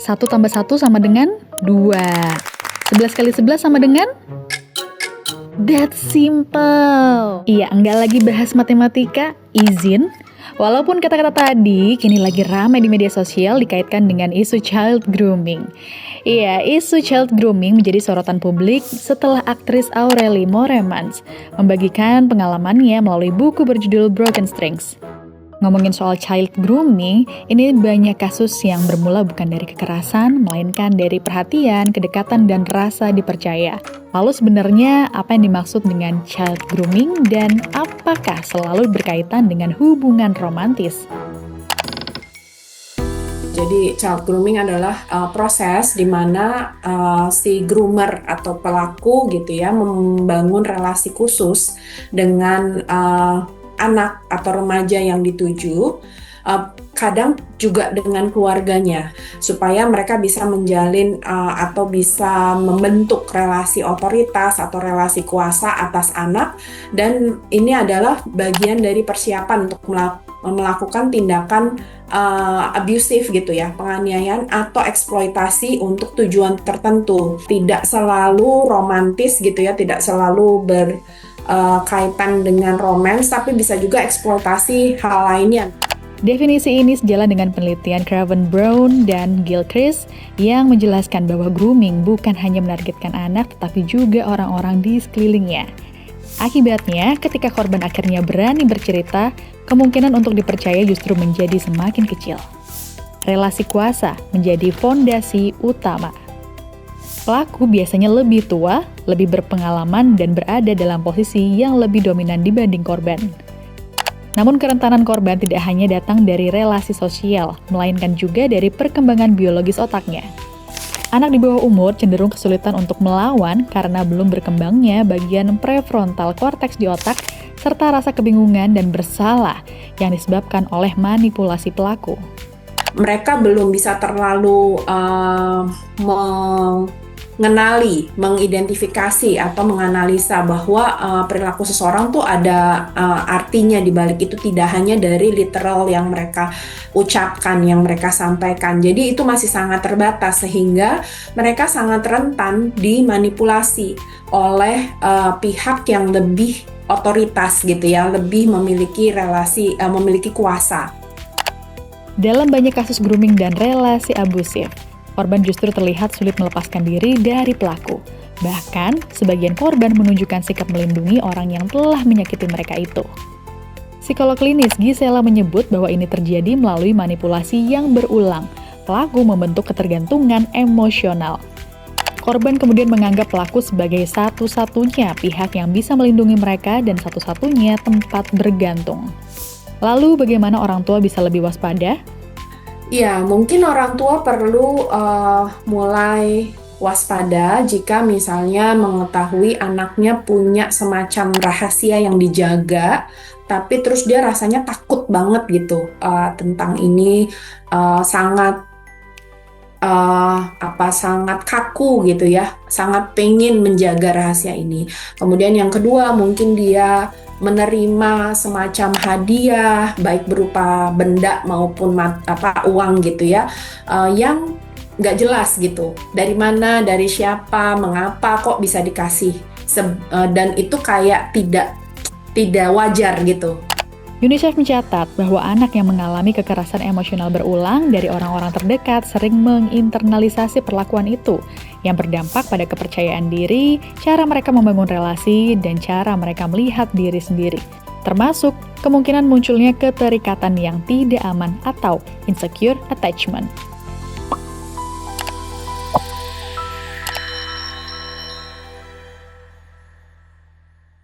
1 tambah 1 sama dengan 2. 11 kali 11 sama dengan? That's simple. Iya, enggak lagi bahas matematika, izin. Walaupun kata-kata tadi kini lagi ramai di media sosial dikaitkan dengan isu child grooming. Iya, isu child grooming menjadi sorotan publik setelah aktris Aurelie Mooremans membagikan pengalamannya melalui buku berjudul Broken Strings. Ngomongin soal child grooming, ini banyak kasus yang bermula bukan dari kekerasan, melainkan dari perhatian, kedekatan, dan rasa dipercaya. Lalu sebenarnya apa yang dimaksud dengan child grooming dan apakah selalu berkaitan dengan hubungan romantis? Jadi child grooming adalah proses di mana si groomer atau pelaku gitu ya membangun relasi khusus dengan anak atau remaja yang dituju, kadang juga dengan keluarganya, supaya mereka bisa menjalin atau bisa membentuk relasi otoritas atau relasi kuasa atas anak, dan ini adalah bagian dari persiapan untuk melakukan tindakan abusive gitu ya, penganiayaan atau eksploitasi untuk tujuan tertentu. Tidak selalu romantis gitu ya, tidak selalu kaitan dengan romans, tapi bisa juga eksploitasi hal lainnya. Definisi ini sejalan dengan penelitian Craven Brown dan Gilchrist yang menjelaskan bahwa grooming bukan hanya menargetkan anak, tetapi juga orang-orang di sekelilingnya. Akibatnya, ketika korban akhirnya berani bercerita, kemungkinan untuk dipercaya justru menjadi semakin kecil. Relasi kuasa menjadi fondasi utama. Pelaku biasanya lebih tua, lebih berpengalaman, dan berada dalam posisi yang lebih dominan dibanding korban. Namun kerentanan korban tidak hanya datang dari relasi sosial, melainkan juga dari perkembangan biologis otaknya. Anak di bawah umur cenderung kesulitan untuk melawan karena belum berkembangnya bagian prefrontal cortex di otak, serta rasa kebingungan dan bersalah yang disebabkan oleh manipulasi pelaku. Mereka belum bisa terlalu mengenali, mengidentifikasi atau menganalisa bahwa perilaku seseorang tuh ada artinya di balik itu, tidak hanya dari literal yang mereka ucapkan, yang mereka sampaikan. Jadi itu masih sangat terbatas sehingga mereka sangat rentan dimanipulasi oleh pihak yang lebih otoritas gitu ya, lebih memiliki relasi, memiliki kuasa. Dalam banyak kasus grooming dan relasi abusif, korban justru terlihat sulit melepaskan diri dari pelaku. Bahkan, sebagian korban menunjukkan sikap melindungi orang yang telah menyakiti mereka itu. Psikolog klinis Gisela menyebut bahwa ini terjadi melalui manipulasi yang berulang. Pelaku membentuk ketergantungan emosional. Korban kemudian menganggap pelaku sebagai satu-satunya pihak yang bisa melindungi mereka dan satu-satunya tempat bergantung. Lalu bagaimana orang tua bisa lebih waspada? Ya, mungkin orang tua perlu mulai waspada jika misalnya mengetahui anaknya punya semacam rahasia yang dijaga, tapi terus dia rasanya takut banget gitu tentang ini, sangat sangat kaku gitu ya, sangat pengen menjaga rahasia ini. Kemudian yang kedua, mungkin dia menerima semacam hadiah baik berupa benda maupun uang gitu ya, yang nggak jelas gitu, dari mana, dari siapa, mengapa kok bisa dikasih, dan itu kayak tidak wajar gitu. UNICEF mencatat bahwa anak yang mengalami kekerasan emosional berulang dari orang-orang terdekat sering menginternalisasi perlakuan itu, yang berdampak pada kepercayaan diri, cara mereka membangun relasi, dan cara mereka melihat diri sendiri. Termasuk kemungkinan munculnya keterikatan yang tidak aman atau insecure attachment.